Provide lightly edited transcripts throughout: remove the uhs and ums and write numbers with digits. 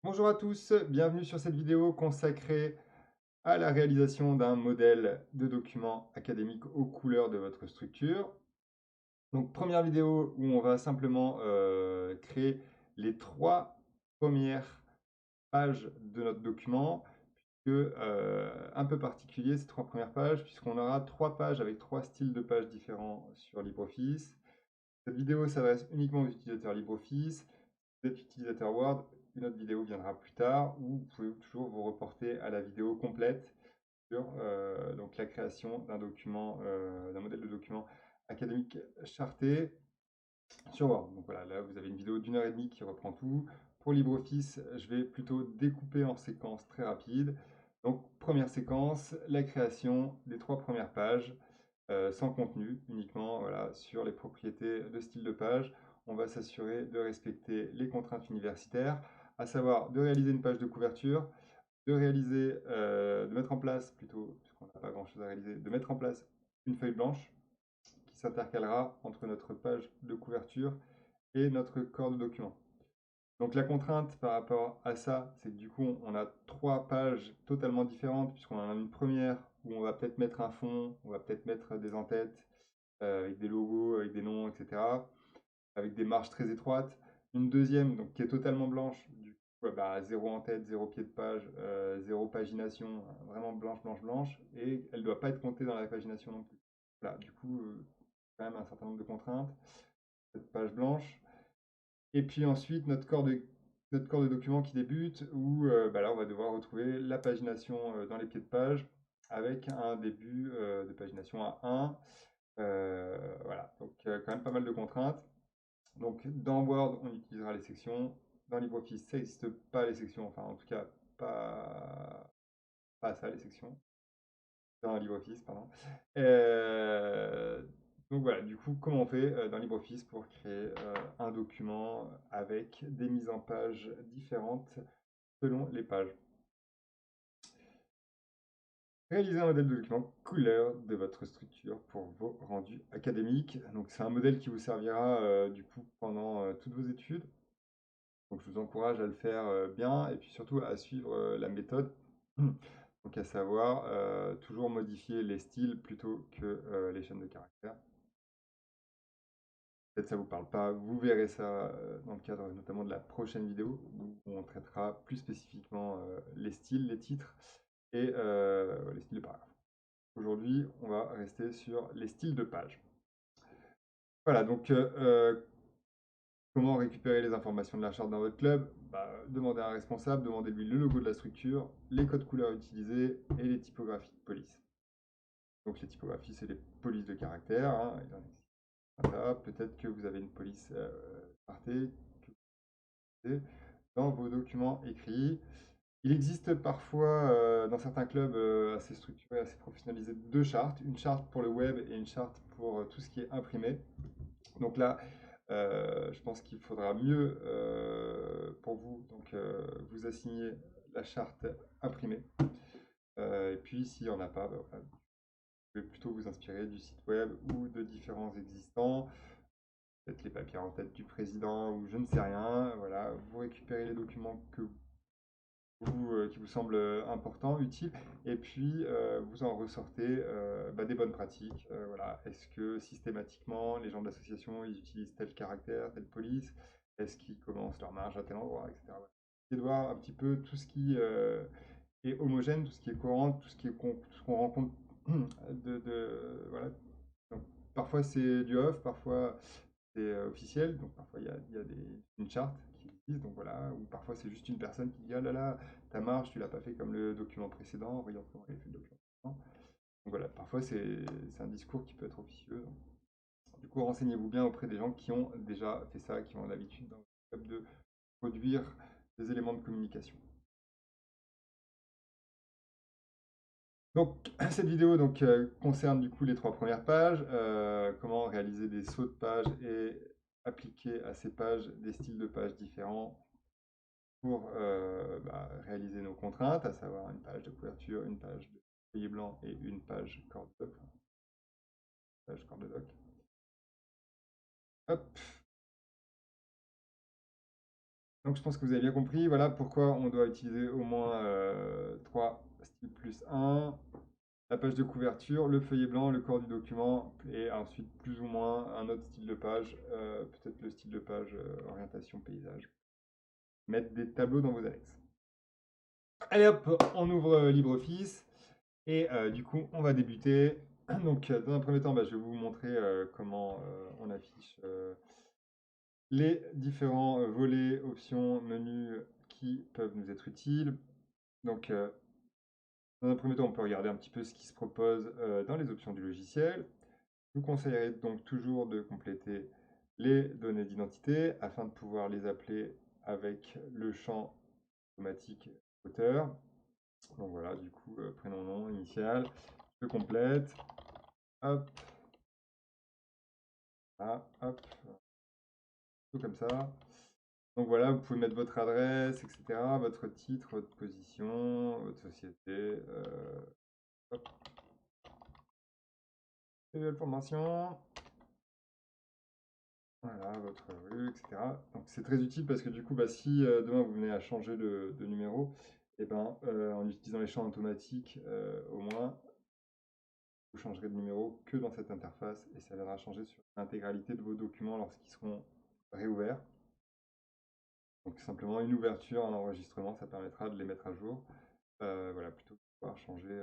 Bonjour à tous, bienvenue sur cette vidéo consacrée à la réalisation d'un modèle de document académique aux couleurs de votre structure. Donc première vidéo où on va simplement créer les 3 premières pages de notre document, puisque un peu particulier ces 3 premières pages, puisqu'on aura 3 pages avec 3 styles de pages différents sur LibreOffice. Cette vidéo s'adresse uniquement aux utilisateurs LibreOffice. Vous êtes utilisateur Word, une autre vidéo viendra plus tard où vous pouvez toujours vous reporter à la vidéo complète sur donc la création d'un document, d'un modèle de document académique charté sur Word. Donc voilà, là vous avez une vidéo d'1 h 30 qui reprend tout. Pour LibreOffice, je vais plutôt découper en séquences très rapides. Donc première séquence, la création des 3 premières pages sans contenu, uniquement voilà, sur les propriétés de style de page. On va s'assurer de respecter les contraintes universitaires, à savoir de réaliser une page de couverture, de mettre en place, plutôt, puisqu'on n'a pas grand chose à réaliser, de mettre en place une feuille blanche qui s'intercalera entre notre page de couverture et notre corps de document. Donc la contrainte par rapport à ça, c'est que du coup, on a 3 pages totalement différentes, puisqu'on en a une première où on va peut-être mettre un fond, on va peut-être mettre des en-têtes, avec des logos, avec des noms, etc., avec des marges très étroites. Une deuxième donc, qui est totalement blanche, du coup, bah, zéro en-tête, zéro pied de page, zéro pagination, vraiment blanche, blanche, blanche, et elle ne doit pas être comptée dans la pagination non plus. Voilà, du coup, quand même un certain nombre de contraintes. Cette page blanche. Et puis ensuite, notre corps de document qui débute, où bah là, on va devoir retrouver la pagination dans les pieds de page, avec un début de pagination à 1. Voilà, donc quand même pas mal de contraintes. Donc dans Word, on utilisera les sections. Dans LibreOffice, ça n'existe pas les sections, enfin en tout cas pas ça les sections. Dans LibreOffice, pardon. Euh, donc voilà, du coup, comment on fait dans LibreOffice pour créer un document avec des mises en page différentes selon les pages. Réaliser un modèle de document couleur de votre structure pour vos rendus académiques. Donc c'est un modèle qui vous servira du coup pendant toutes vos études. Donc je vous encourage à le faire bien et puis surtout à suivre la méthode. Donc à savoir toujours modifier les styles plutôt que les chaînes de caractères. Peut-être ça ne vous parle pas, vous verrez ça dans le cadre notamment de la prochaine vidéo où on traitera plus spécifiquement les styles, les titres et les styles de paragraphe. Aujourd'hui, on va rester sur les styles de page. Voilà, donc comment récupérer les informations de la charte dans votre club? Demandez à un responsable, demandez-lui le logo de la structure, les codes couleurs utilisés et les typographies de police. Donc les typographies, c'est les polices de caractère, hein, il en existe. Voilà, peut-être que vous avez une police Arte dans vos documents écrits. Il existe parfois dans certains clubs assez structurés, assez professionnalisés, 2 chartes, une charte pour le web et une charte pour tout ce qui est imprimé. Donc là, je pense qu'il faudra mieux pour vous donc, vous assigner la charte imprimée. Et puis s'il n'y en a pas, bah, voilà, vous pouvez plutôt vous inspirer du site web ou de différents existants, peut-être les papiers en tête du président ou je ne sais rien. Voilà, vous récupérez les documents qui vous semblent importants, utiles, et puis vous en ressortez des bonnes pratiques. Voilà. Est-ce que systématiquement les gens de l'association ils utilisent tel caractère, telle police? Est-ce qu'ils commencent leur marge à tel endroit, etc. Voilà. Et de voir un petit peu tout ce qui est homogène, tout ce qui est courant, tout ce qu'on rencontre voilà. Donc, parfois c'est du off, parfois c'est officiel, donc parfois il y a une charte qui existe, donc voilà, ou parfois c'est juste une personne qui dit ah là là, ta marge, tu l'as pas fait comme le document précédent, regarde comment elle a fait le document précédent. Donc voilà, parfois c'est un discours qui peut être officieux. Donc, du coup, renseignez-vous bien auprès des gens qui ont déjà fait ça, qui ont l'habitude dans le web de produire des éléments de communication. Donc, cette vidéo donc, concerne du coup les 3 premières pages, comment réaliser des sauts de page et appliquer à ces pages des styles de pages différents pour réaliser nos contraintes, à savoir une page de couverture, une page de feuillet blanc et une page corde doc. Page corde doc. Hop. Donc je pense que vous avez bien compris, voilà pourquoi on doit utiliser au moins 3 styles plus 1, la page de couverture, le feuillet blanc, le corps du document, et ensuite plus ou moins un autre style de page, peut-être le style de page orientation paysage. Mettre des tableaux dans vos annexes. Allez hop, on ouvre LibreOffice, et du coup on va débuter. Donc dans un premier temps, bah, je vais vous montrer comment on affiche les différents volets, options, menus qui peuvent nous être utiles. Donc, dans un premier temps, on peut regarder un petit peu ce qui se propose dans les options du logiciel. Je vous conseillerais donc toujours de compléter les données d'identité afin de pouvoir les appeler avec le champ automatique auteur. Donc voilà, du coup, prénom, nom, initial, je complète. Hop, là, hop, tout comme ça. Donc voilà, vous pouvez mettre votre adresse, etc., votre titre, votre position, votre société. Hop, nouvelle formation. Voilà, votre rue, etc. Donc c'est très utile parce que du coup, bah, si demain vous venez à changer de numéro, et ben, en utilisant les champs automatiques, au moins, vous changerez de numéro que dans cette interface et ça viendra changer sur l'intégralité de vos documents lorsqu'ils seront réouverts. Donc simplement une ouverture, un enregistrement, ça permettra de les mettre à jour. Voilà, plutôt que de pouvoir changer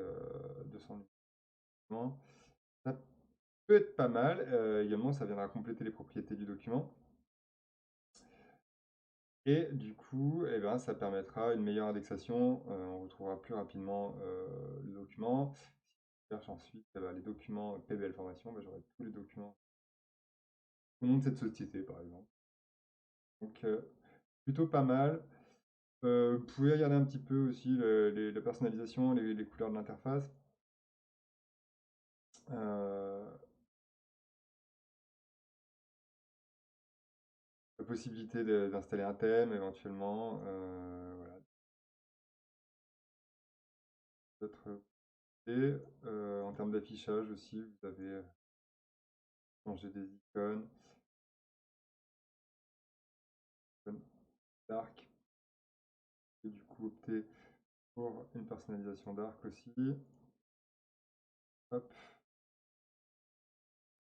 de son numéro. Ça peut être pas mal. Également, ça viendra compléter les propriétés du document. Et du coup, eh ben, ça permettra une meilleure indexation. On retrouvera plus rapidement le document. Si je cherche ensuite les documents PBL Formation, ben, j'aurai tous les documents au nom de cette société, par exemple. Donc, plutôt pas mal. Vous pouvez regarder un petit peu aussi la personnalisation, les couleurs de l'interface. La possibilité d'installer un thème éventuellement. Voilà. D'autres en termes d'affichage aussi, vous avez changé des icônes. Dark. Et du coup, opter pour une personnalisation d'arc aussi. Hop.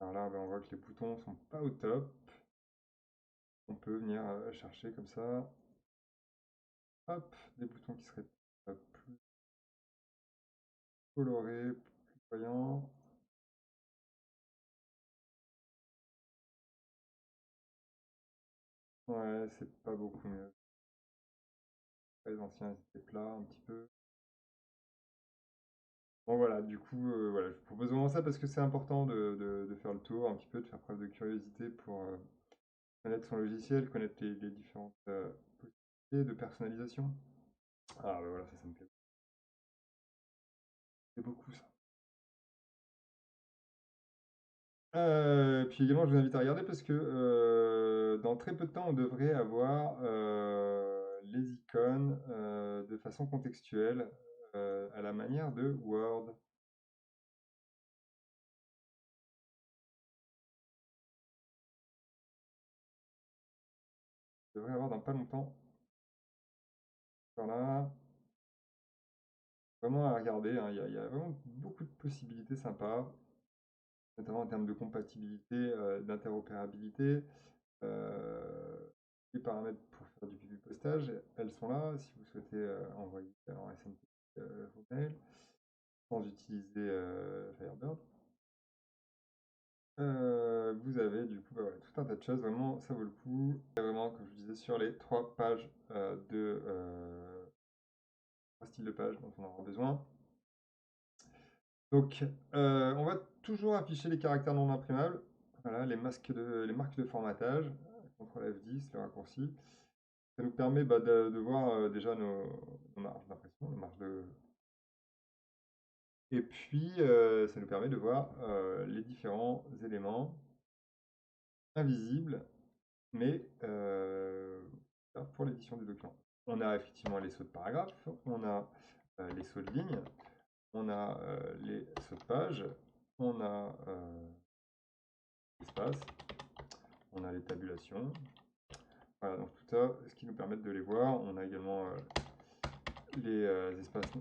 Alors là, ben, on voit que les boutons sont pas au top. On peut venir chercher comme ça. Hop, des boutons qui seraient plus colorés, plus voyants. Ouais, c'est pas beaucoup mieux. Les anciens étaient plats un petit peu. Bon voilà, du coup, voilà, je vous propose vraiment ça parce que c'est important de faire le tour un petit peu, de faire preuve de curiosité pour connaître son logiciel, connaître les différentes possibilités de personnalisation. Ah bah voilà, ça me plaît beaucoup ça. Puis également, je vous invite à regarder parce que dans très peu de temps, on devrait avoir les icônes de façon contextuelle à la manière de Word. On devrait avoir dans pas longtemps. Voilà. Vraiment à regarder, hein, il y a vraiment beaucoup de possibilités sympas, notamment en termes de compatibilité, d'interopérabilité. Les paramètres pour faire du postage, elles sont là si vous souhaitez envoyer en SMTP vos mails sans utiliser Firebird. Vous avez du coup bah, voilà, tout un tas de choses, vraiment ça vaut le coup. Et vraiment, comme je vous disais, sur les 3 pages de 3 styles de pages dont on aura besoin. Donc, on va toujours afficher les caractères non imprimables. Voilà, les marques de formatage. CTRL F10, le raccourci. Ça nous permet bah, de voir déjà nos marges d'impression, nos marges de... Et puis, ça nous permet de voir les différents éléments invisibles, mais pour l'édition du document. On a effectivement les sauts de paragraphe, on a les sauts de ligne, on a les sauts de page, on a l'espace, on a les tabulations, Voilà, donc tout ça, ce qui nous permet de les voir. On a également les espaces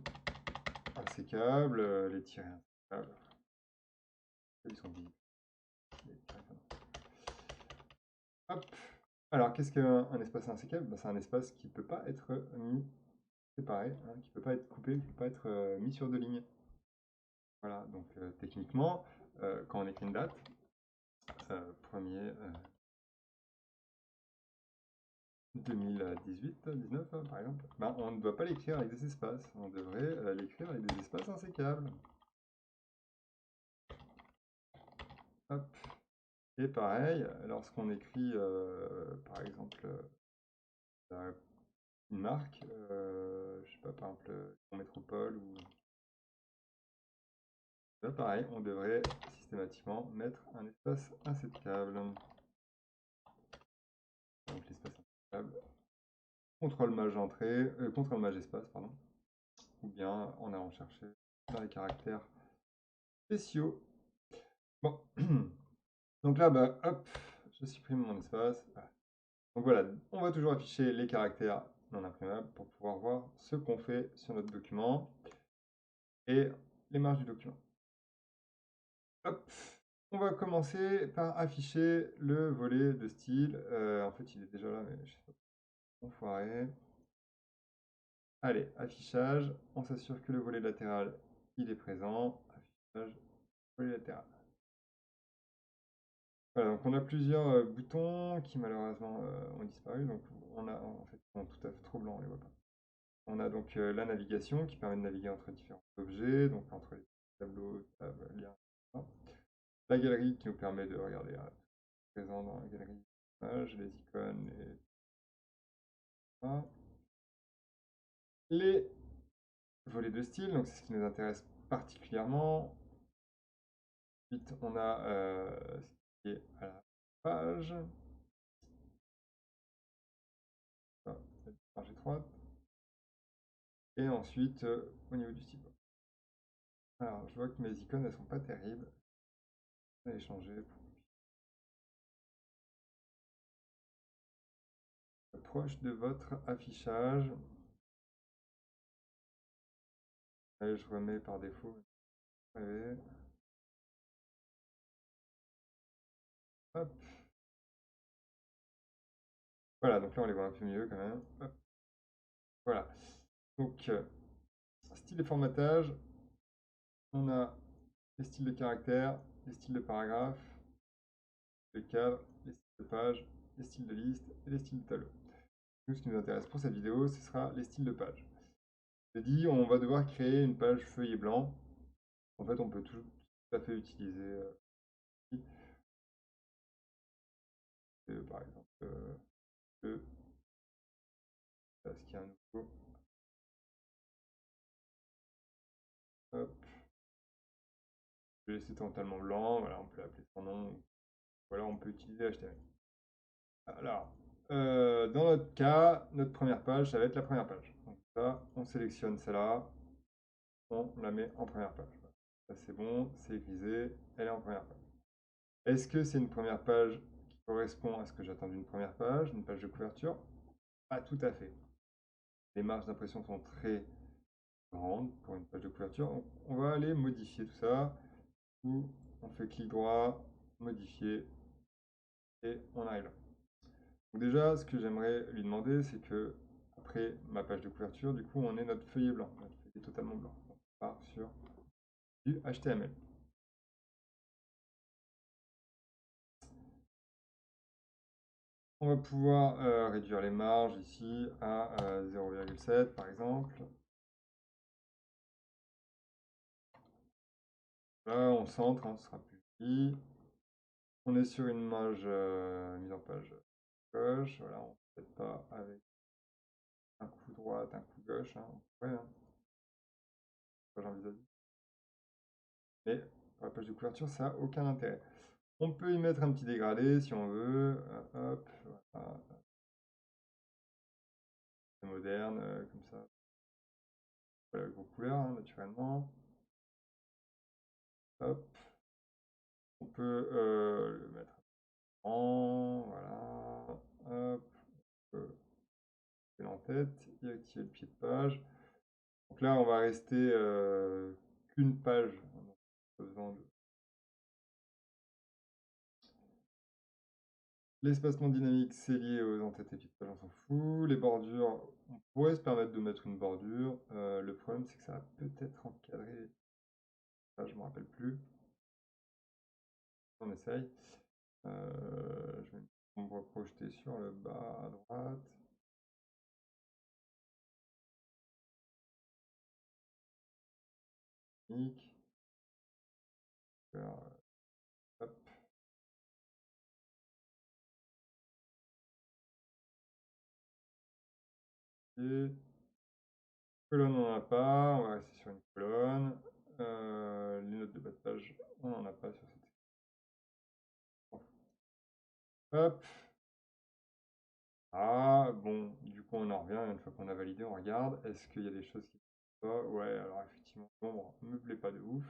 insécables, les tirés insécables. Ils sont visibles. Hop. Alors, qu'est-ce qu'un espace insécable? Ben, c'est un espace qui ne peut pas être mis séparé, hein, qui ne peut pas être coupé, qui ne peut pas être mis sur deux lignes. Voilà, donc techniquement, quand on écrit une date, 1er 2018, 19 par exemple, ben, on ne doit pas l'écrire avec des espaces, on devrait l'écrire avec des espaces insécables. Hop. Et pareil, lorsqu'on écrit par exemple une marque, je sais pas, par exemple Métropole ou là pareil, on devrait systématiquement mettre un espace insécable. Donc l'espace insécable, contrôle maj entrée, contrôle maj espace, pardon, ou bien en allant chercher dans les caractères spéciaux. Bon, donc là, bah, hop, je supprime mon espace. Voilà. Donc voilà, on va toujours afficher les caractères non imprimables pour pouvoir voir ce qu'on fait sur notre document et les marges du document. Hop, on va commencer par afficher le volet de style. En fait, il est déjà là, mais je sais pas. Enfoiré. Allez, affichage. On s'assure que le volet latéral, il est présent. Affichage, volet latéral. Voilà, donc on a plusieurs boutons qui malheureusement ont disparu. Donc on a en fait, ils sont tout à fait trop blancs, on les voit pas. On a donc la navigation qui permet de naviguer entre différents objets, donc entre les tableaux, tables, liens, etc. La galerie qui nous permet de regarder présent dans la galerie d'images, les icônes, les volets de style, donc c'est ce qui nous intéresse particulièrement. Ensuite, on a ce qui est à la page. La page étroite. Et ensuite, au niveau du style. Alors, je vois que mes icônes, elles sont pas terribles. Je vais les changer pour proche de votre affichage. Allez, je remets par défaut. Allez. Hop. Voilà, donc là, on les voit un peu mieux quand même. Hop. Voilà. Donc, style et formatage. On a les styles de caractères, les styles de paragraphe, les cadres, les styles de page, les styles de liste et les styles de tableau. Nous, ce qui nous intéresse pour cette vidéo, ce sera les styles de page. J'ai dit, on va devoir créer une page feuillet blanc. En fait, on peut tout à fait utiliser par exemple le ce qui est un nouveau. Hop. Je vais laisser totalement blanc. Voilà, on peut l'appeler son nom. Voilà, on peut utiliser HTML. Alors, dans notre cas, notre première page, ça va être la première page. Donc ça, on sélectionne celle-là, on la met en première page. Ça c'est bon, c'est grisé, elle est en première page. Est-ce que c'est une première page qui correspond à ce que j'attends d'une première page, une page de couverture? Pas tout à fait. Les marges d'impression sont très grandes pour une page de couverture. Donc on va aller modifier tout ça. Ou on fait clic droit, modifier, et on arrive là. Donc déjà, ce que j'aimerais lui demander, c'est que après ma page de couverture, du coup, on ait notre feuillet blanc, notre feuillet totalement blanc. Donc, on part sur du HTML. On va pouvoir réduire les marges ici à 0,7 par exemple. Là, on centre, hein, ce sera plus petit. On est sur une marge mise en page gauche. Voilà, on ne peut pas avec un coup droit, un coup gauche. Hein. Ouais, hein. Page envisagée. Mais pour la page de couverture, ça n'a aucun intérêt. On peut y mettre un petit dégradé si on veut. Hop, voilà. C'est moderne, comme ça. Voilà, avec vos couleurs, hein, naturellement. Hop. On peut le mettre en, voilà. Hop. tête et activer le pied de page. Donc là, on va rester qu'une page. Pas besoin de... L'espacement dynamique, c'est lié aux entêtes et pieds de page, on s'en fout. Les bordures, on pourrait se permettre de mettre une bordure. Le problème, c'est que ça va peut-être encadrer. Ah, je me rappelle plus. On essaye. On va projeter sur le bas à droite. Hop. Et colonne, on n'en a pas. On va rester sur une colonne. Les notes de bas de page, on n'en a pas sur cette. Hop. Ah, bon, du coup, on en revient. Une fois qu'on a validé, on regarde. Est-ce qu'il y a des choses qui ne pas? Ouais, alors effectivement, bon, ne me plaît pas de ouf.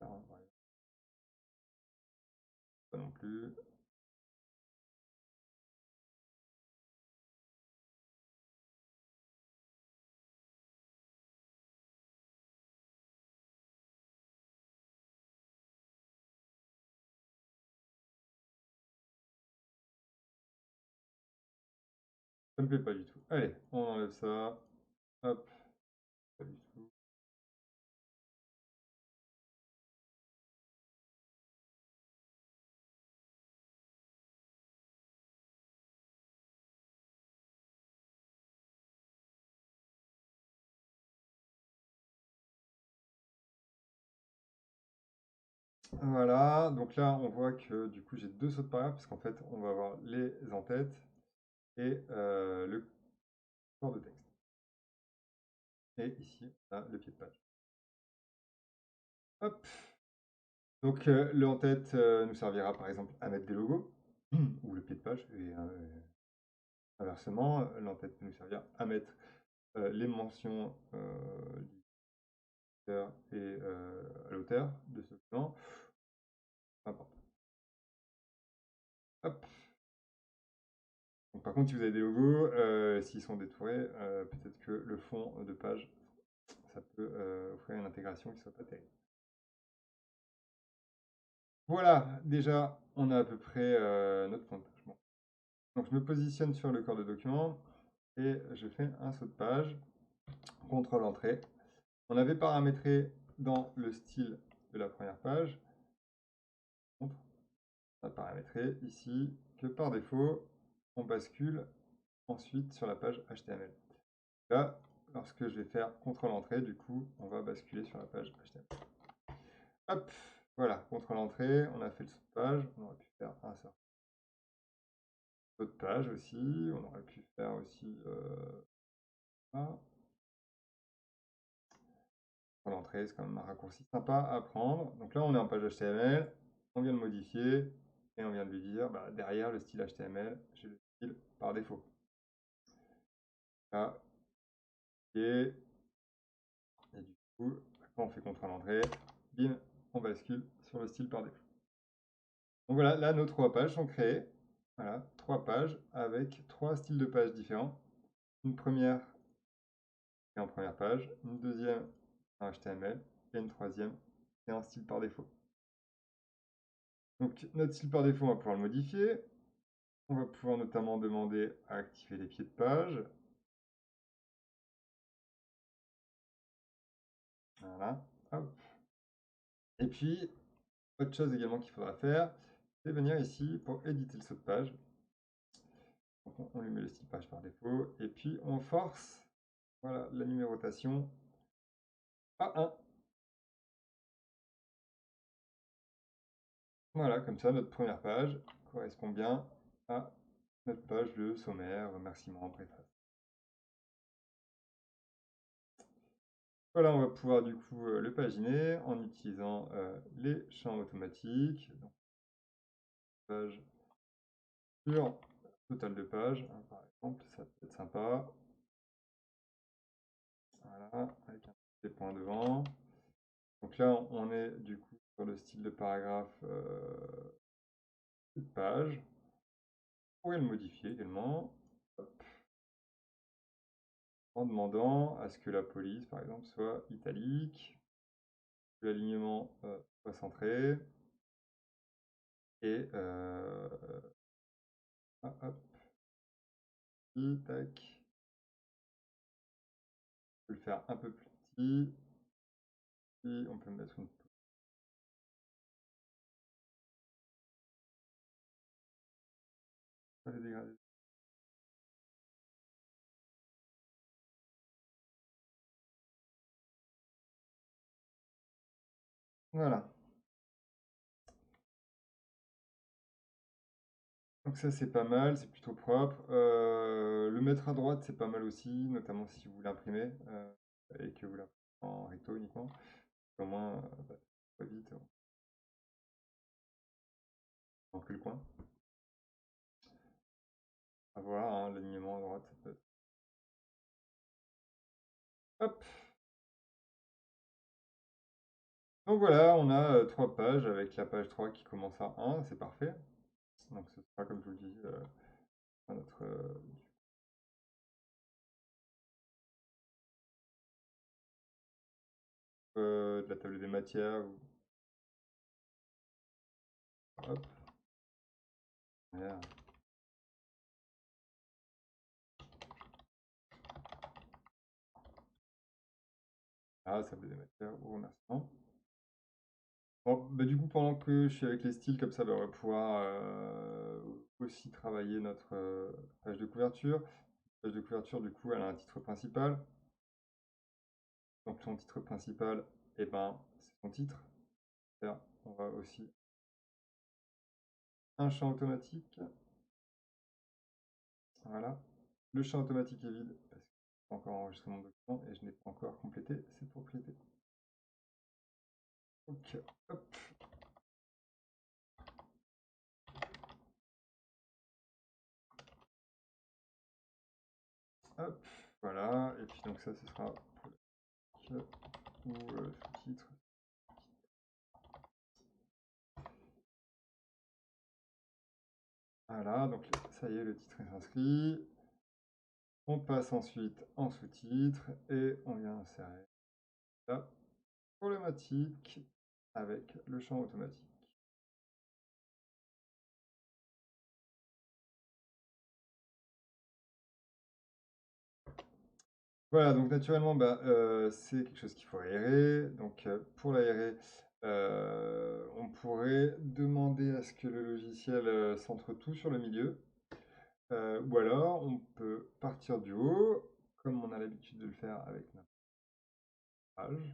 Ah, ouais, pas non plus. Ça me plaît pas du tout. Allez, on enlève ça. Hop. Pas du tout. Voilà, donc là on voit que du coup j'ai deux sauts de paragraphe parce qu'en fait on va avoir les en-têtes et le corps de texte. Et ici on a le pied de page. Hop. Donc le en-tête nous servira par exemple à mettre des logos ou le pied de page et inversement l'en-tête peut nous servir à mettre les mentions du auteur et à l'auteur de ce document. Peu importe. Hop. Donc, par contre, si vous avez des logos, s'ils sont détourés, peut-être que le fond de page, ça peut offrir une intégration qui ne soit pas terrible. Voilà, déjà, on a à peu près notre fond de page. Bon. Donc, je me positionne sur le corps de document et je fais un saut de page, contrôle entrée. On avait paramétré dans le style de la première page. On a paramétré ici que par défaut, on bascule ensuite sur la page HTML. Là, lorsque je vais faire contrôle entrée, du coup, on va basculer sur la page HTML. Hop, voilà, contrôle entrée, on a fait le saut de page, on aurait pu faire un saut de page aussi, on aurait pu faire aussi ça. Contrôle entrée, c'est quand même un raccourci sympa à prendre. Donc là, on est en page HTML, on vient de modifier et on vient de lui dire, bah, derrière le style HTML, j'ai le style par défaut. Là, et du coup, quand on fait contrôle entrée, bim, on bascule sur le style par défaut. Donc voilà, là nos trois pages sont créées. Voilà, trois pages avec trois styles de pages différents. Une première qui est en première page, une deuxième en HTML et une troisième qui est en style par défaut. Donc notre style par défaut, on va pouvoir le modifier. On va pouvoir notamment demander à activer les pieds de page. Voilà, hop. Et puis, autre chose également qu'il faudra faire, c'est venir ici pour éditer le saut de page. Donc on lui met le style page par défaut et puis on force voilà, la numérotation à 1. Voilà, comme ça notre première page correspond bien à notre page de sommaire, remerciements, préface. Voilà, on va pouvoir du coup le paginer en utilisant les champs automatiques. Donc, page sur total de pages, hein, par exemple, ça peut être sympa. Voilà, avec un petit point devant. Donc là, on est du coup sur le style de paragraphe de page. pourrait le modifier également. Hop. En demandant à ce que la police, par exemple, soit italique, que l'alignement soit centré, et hop, tac, on peut le faire un peu plus petit, puis on peut mettre une pas les dégrader. Voilà, donc ça c'est pas mal, c'est plutôt propre. Le mettre à droite c'est pas mal aussi, notamment si vous l'imprimez et que vous l'imprimez en recto uniquement. Au moins, bah, ça va vite, on manque le coin. À voir, hein, l'alignement à droite, ça peut être. Hop! Donc voilà, on a 3 pages avec la page 3 qui commence à 1, c'est parfait. Donc ce sera, comme je vous le dis, notre de la table des matières. Hop, voilà. Ah, table des matières, au remerciement. Bon, bah, du coup, pendant que je suis avec les styles, comme ça, bah, on va pouvoir aussi travailler notre page de couverture. Page de couverture, du coup, elle a un titre principal. Donc, son titre principal, eh ben, c'est son titre. Là, on va aussi un champ automatique. Voilà. Le champ automatique est vide parce que je n'ai pas encore enregistré mon document et je n'ai pas encore complété cette propriété. Donc, hop, hop, voilà. Et puis donc ça, ce sera ou sous-titre. Voilà, donc ça y est, le titre est inscrit. On passe ensuite en sous-titre et on vient insérer la problématique avec le champ automatique. Voilà, donc naturellement, bah, c'est quelque chose qu'il faut aérer. Donc pour l'aérer, on pourrait demander à ce que le logiciel centre tout sur le milieu. Ou alors, on peut partir du haut, comme on a l'habitude de le faire avec notre page.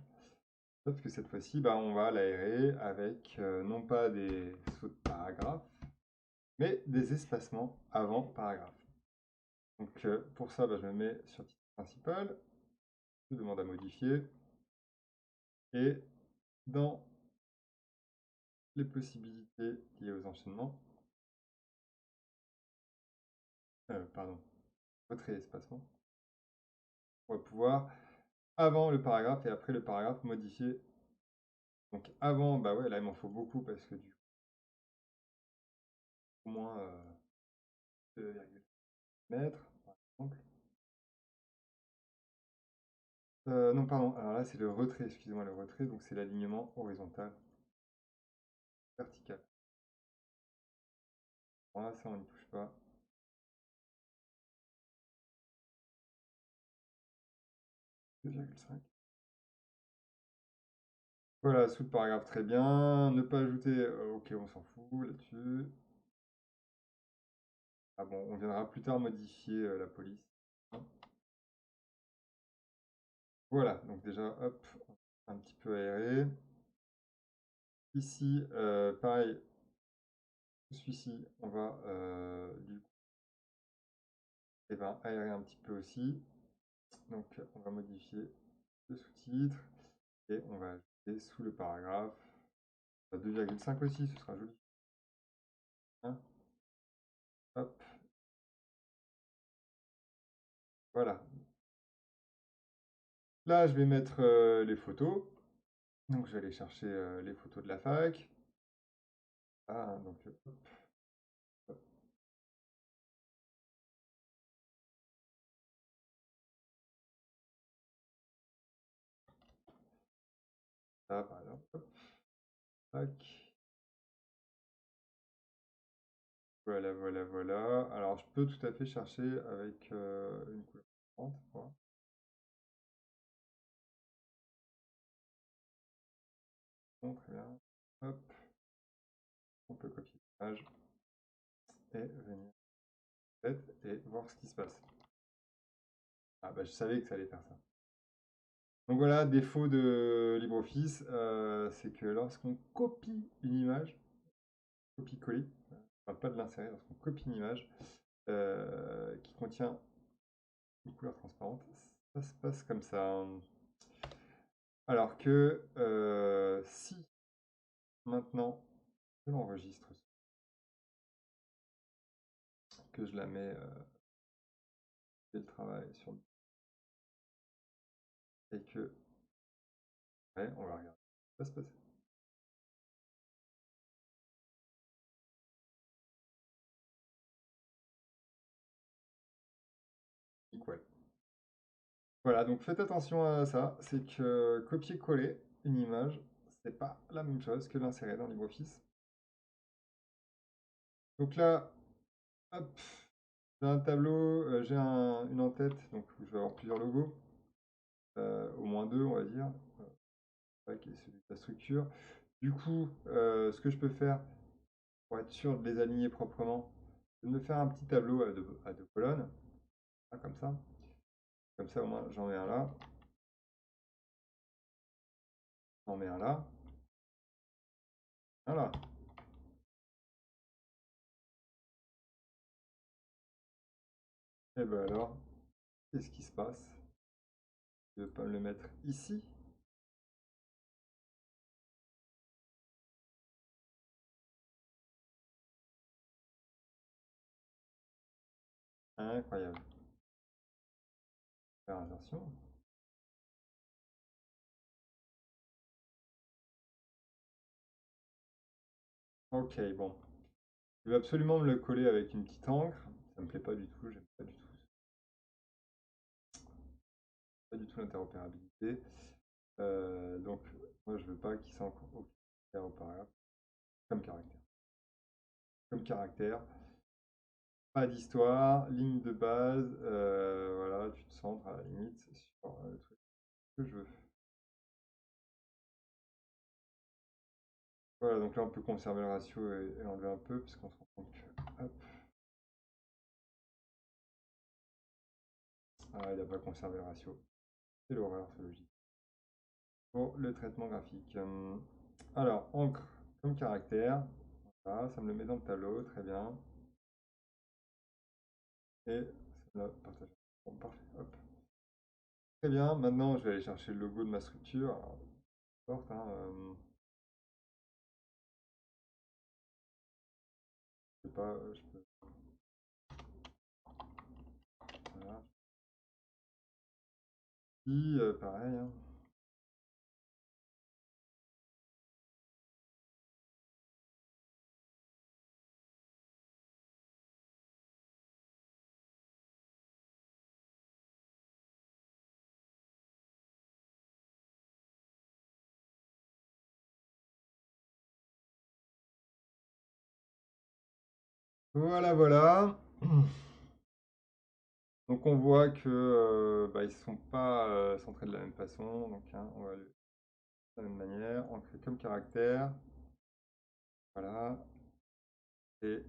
Sauf que cette fois-ci, bah, on va l'aérer avec non pas des sauts de paragraphe, mais des espacements avant paragraphe. Donc pour ça, bah, je me mets sur titre principal, je demande à modifier, et dans les possibilités liées aux enchaînements, pardon, retrait et espacement, on va pouvoir, avant le paragraphe et après le paragraphe, modifier. Donc avant, bah ouais, là il m'en faut beaucoup parce que du coup, au moins 2,5 mètres, par exemple. Non, pardon, alors là c'est le retrait, excusez-moi, le retrait, donc c'est l'alignement horizontal, vertical. Voilà, ça on n'y touche pas. Deux virgule cinq. Voilà, sous le paragraphe, très bien. Ne pas ajouter, ok, on s'en fout là-dessus. Ah bon, on viendra plus tard modifier la police. Voilà, donc déjà, hop, un petit peu aéré. Ici, pareil, celui-ci, on va du coup, eh ben, aérer un petit peu aussi. Donc, on va modifier le sous-titre et on va ajouter sous le paragraphe 2,5 aussi, ce sera joli. Hein. Hop, voilà. Là, je vais mettre les photos. Donc, je vais aller chercher les photos de la fac. Ah, donc, hop. ça par exemple. Hop, tac. Voilà, voilà, voilà. Alors, je peux tout à fait chercher avec une couleur différente, quoi. Bon, très bien. Hop, on peut copier l'image et venir et voir ce qui se passe. Ah bah je savais que ça allait faire ça. Donc voilà, défaut de LibreOffice, c'est que lorsqu'on copie une image, copie-coller, enfin pas de l'insérer, lorsqu'on copie une image qui contient une couleur transparente, ça se passe comme ça. Alors que si maintenant je l'enregistre, que je la mets dès le travail sur et que ouais, on va regarder ce qui va se passer. Nickel. Voilà, donc faites attention à ça, c'est que copier-coller une image, c'est pas la même chose que l'insérer dans LibreOffice. Donc là, hop, j'ai un tableau, j'ai une en-tête, donc je vais avoir plusieurs logos, au moins deux, on va dire, qui est celui de la structure. Du coup, ce que je peux faire pour être sûr de les aligner proprement, c'est de me faire un petit tableau à deux colonnes, hein, comme ça. Comme ça, au moins, j'en mets un là, j'en mets un là, voilà. Et ben alors, qu'est-ce qui se passe? Je vais pas me le mettre ici. Incroyable. Faire inversion. Ok, bon. Je vais absolument me le coller avec une petite encre. Ça me plaît pas du tout, j'aime pas du tout l'interopérabilité. Donc, moi, je veux pas qu'il soit encore interopérable comme caractère. Comme caractère. Pas d'histoire, ligne de base, voilà, tu te centres à la limite sur le truc que je veux. Voilà, donc là on peut conserver le ratio et enlever un peu, puisqu'on se rend compte que, hop, ah, il n'a pas conservé le ratio. C'est l'horreur, ce logiciel. Pour le traitement graphique. Alors, encre comme caractère, voilà, ça me le met dans le tableau, très bien. Et ça me l'a partagé. Bon, parfait, hop. Très bien, maintenant je vais aller chercher le logo de ma structure. Alors, porte, hein, je sais pas, je peux. Voilà. Puis, pareil, hein. Voilà, voilà. Donc on voit que bah, ils ne sont pas centrés de la même façon. Donc hein, on va le de la même manière, ancré comme caractère. Voilà. Et,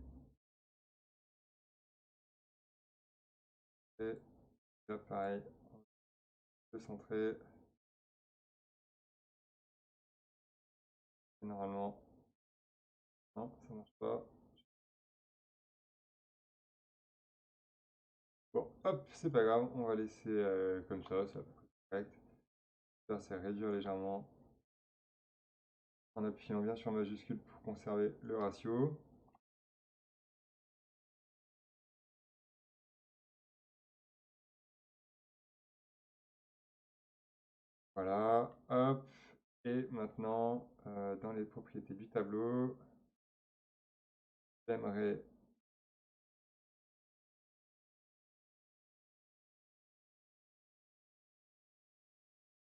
et là pareil, on peut centrer. Et normalement, non, ça marche pas. Bon, hop, c'est pas grave, on va laisser comme ça, c'est à peu près correct. Ça, c'est réduire légèrement en appuyant bien sur majuscule pour conserver le ratio. Voilà, hop. Et maintenant, dans les propriétés du tableau, j'aimerais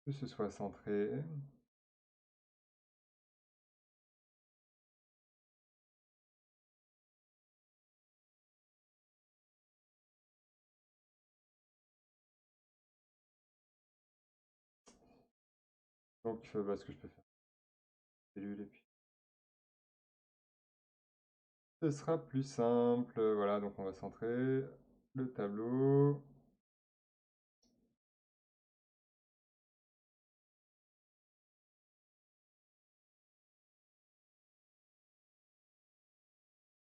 que ce soit centré. Donc, ce que je peux faire, cellule et puis ce sera plus simple. Voilà, donc on va centrer le tableau.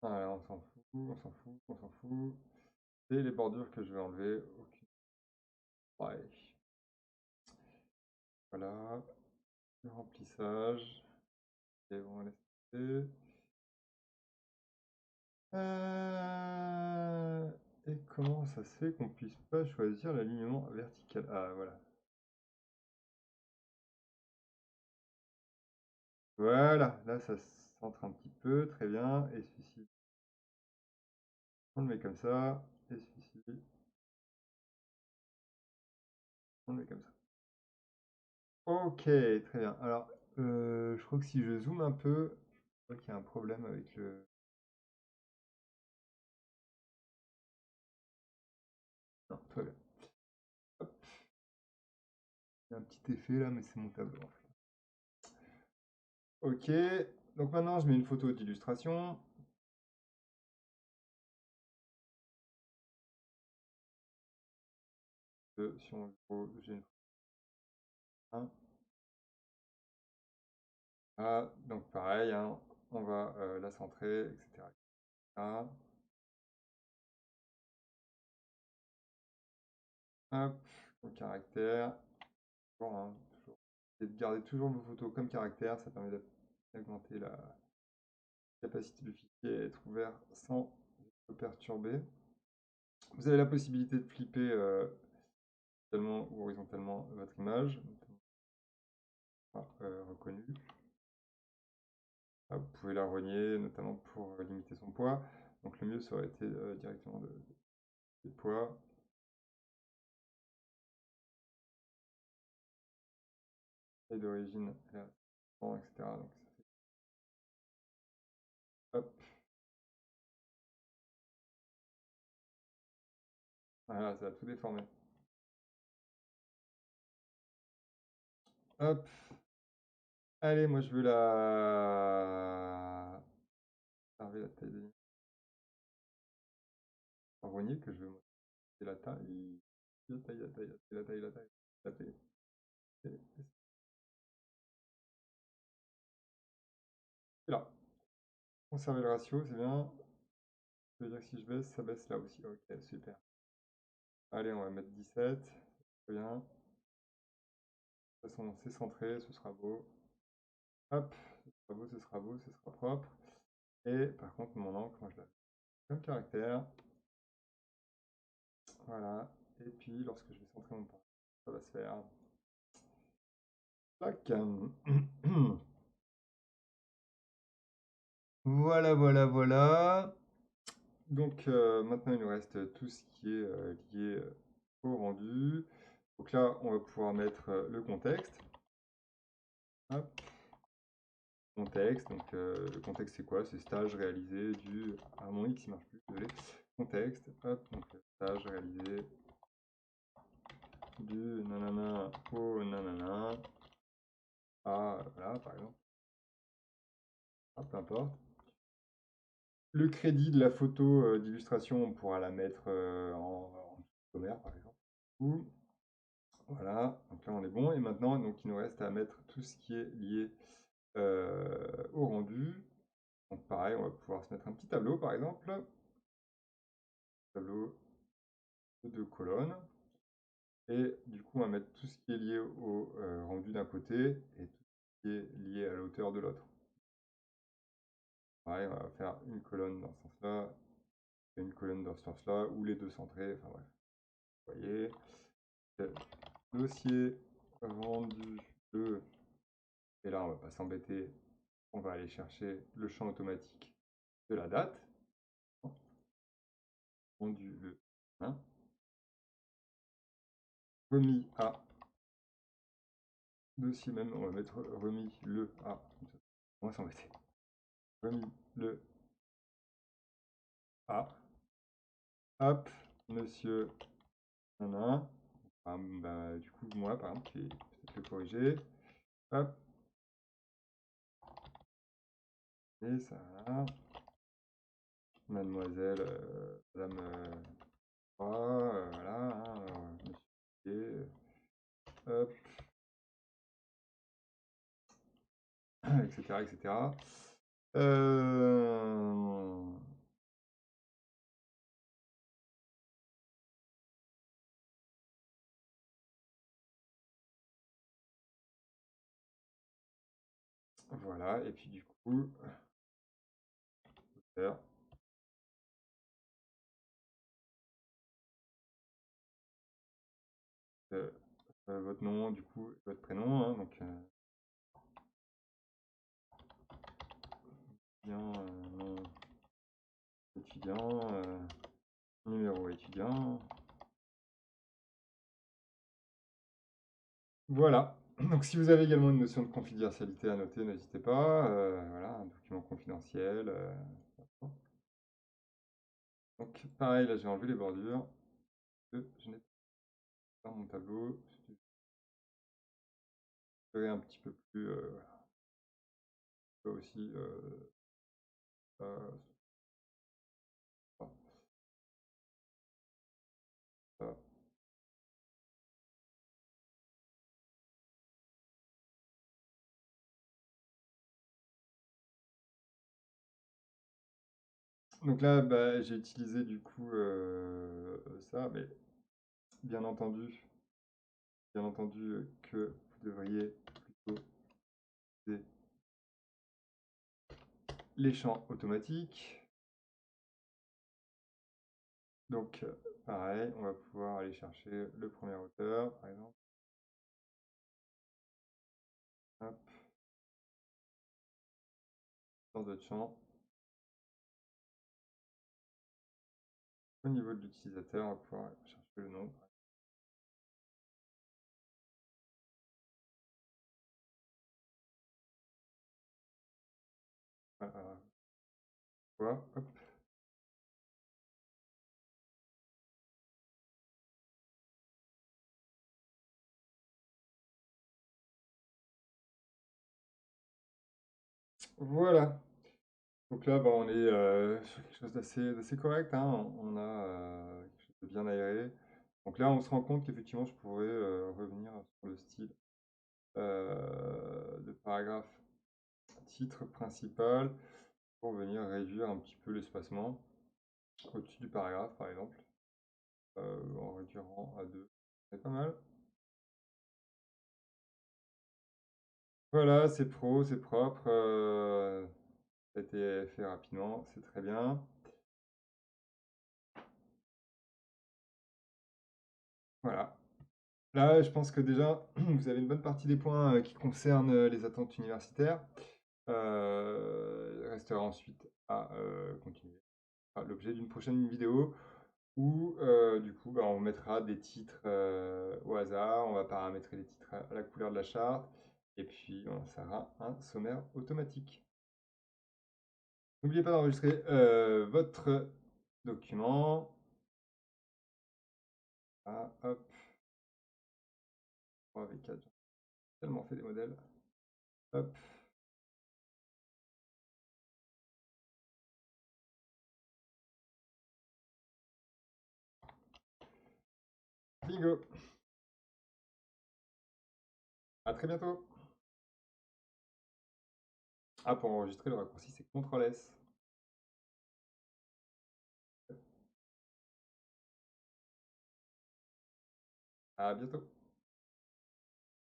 Voilà, on s'en fout, on s'en fout, on s'en fout. Et les bordures que je vais enlever, aucune. Ouais. Voilà, le remplissage. Et on va laisser. Et comment ça se fait qu'on puisse pas choisir l'alignement vertical? Ah, voilà. Voilà, là ça se centre un petit peu, très bien. Et celui-ci, on le met comme ça. Et celui-ci, on le met comme ça. Ok, très bien. Alors, je crois que si je zoome un peu, je crois qu'il y a un problème avec le... Non, tout va bien. Hop, il y a un petit effet là, mais c'est mon tableau en fait. Ok, donc maintenant je mets une photo d'illustration. Si on veut, j'ai une photo. Ah, donc pareil, hein, on va la centrer, etc. etc. Hop, au caractère. Bon, hein, toujours. Et de garder toujours vos photos comme caractère, ça permet d'augmenter la capacité du fichier à être ouvert sans être perturber. Vous avez la possibilité de flipper verticalement ou horizontalement votre image, reconnue. Ah, vous pouvez la rogner, notamment pour limiter son poids. Donc le mieux, ça aurait été directement de poids. Et d'origine, etc. Donc, hop, voilà, ça a tout déformé. Hop, allez, moi je veux la... Observer la taille des... Vous voyez que je veux modifier la taille, la taille, la taille, la taille, la taille, la taille. Et là, conserver le ratio, c'est bien. Ça veut dire que si je baisse, ça baisse là aussi. Ok, super. Allez, on va mettre 17. Très bien. De toute façon, c'est centré, ce sera beau. Hop, ce sera beau, ce sera beau, ce sera propre. Et par contre, mon encre, moi je la mets comme caractère. Voilà. Et puis, lorsque je vais centrer mon point, ça va se faire. Tac. Voilà, voilà, voilà. Donc maintenant, il nous reste tout ce qui est lié au rendu. Donc là, on va pouvoir mettre le contexte. Hop. Contexte, donc le contexte c'est quoi? C'est stage réalisé du... Ah mon X il marche plus, désolé. Contexte, hop, donc stage réalisé du nanana au nanana. Ah voilà par exemple. Ah, peu importe. Le crédit de la photo d'illustration, on pourra la mettre en sommaire par exemple. Ou, voilà, donc là on est bon. Et maintenant, donc, il nous reste à mettre tout ce qui est lié au rendu. Donc pareil, on va pouvoir se mettre un petit tableau par exemple. Tableau de 2 colonnes. Et du coup, on va mettre tout ce qui est lié au rendu d'un côté et tout ce qui est lié à la hauteur de l'autre. Pareil, on va faire une colonne dans ce sens-là, et une colonne dans ce sens-là, ou les deux centrés, enfin bref. Vous voyez, dossier rendu 2. Et là, on va pas s'embêter, on va aller chercher le champ automatique de la date. Rendu le 1. Remis à. Dossier même, on va mettre remis le à. On va s'embêter. Remis le à. Hop, monsieur. Voilà. Bah, du coup, moi, par exemple, je vais peut-être le corriger. Hop, et ça, voilà. Mademoiselle, Madame voilà, hein, Monsieur hop, etc., etc. Euh, voilà, et puis du coup, auteur, euh, votre nom, du coup, votre prénom, hein, donc étudiant, nom étudiant, numéro étudiant. Voilà. Donc si vous avez également une notion de confidentialité à noter, n'hésitez pas. Voilà, un document confidentiel. Donc pareil, là j'ai enlevé les bordures. Je n'ai pas mon tableau. Je ferai un petit peu plus. Voilà. Je peux aussi. Ça, ça, ça. Donc là, bah, j'ai utilisé du coup ça, mais bien entendu, que vous devriez plutôt utiliser les champs automatiques. Donc pareil, on va pouvoir aller chercher le premier auteur, par exemple. Hop, dans d'autres champs. Au niveau de l'utilisateur, on va pouvoir chercher le nom. Voilà, hop. Voilà. Donc là, bah, on est sur quelque chose d'assez correct, hein. On a quelque chose de bien aéré. Donc là, on se rend compte qu'effectivement, je pourrais revenir sur le style de paragraphe titre principal pour venir réduire un petit peu l'espacement au-dessus du paragraphe, par exemple, en réduisant à 2. C'est pas mal. Voilà, c'est pro, c'est propre, ça a été fait rapidement, c'est très bien. Voilà. Là, je pense que déjà, vous avez une bonne partie des points qui concernent les attentes universitaires. Il restera ensuite à continuer. L'objet d'une prochaine vidéo où, du coup, bah, on mettra des titres au hasard, on va paramétrer les titres à la couleur de la charte, et puis on sera un sommaire automatique. N'oubliez pas d'enregistrer votre document. Ah, hop, 3v4, j'ai tellement fait des modèles. Hop, bingo. À très bientôt. Ah, pour enregistrer, le raccourci, c'est CTRL-S. À bientôt.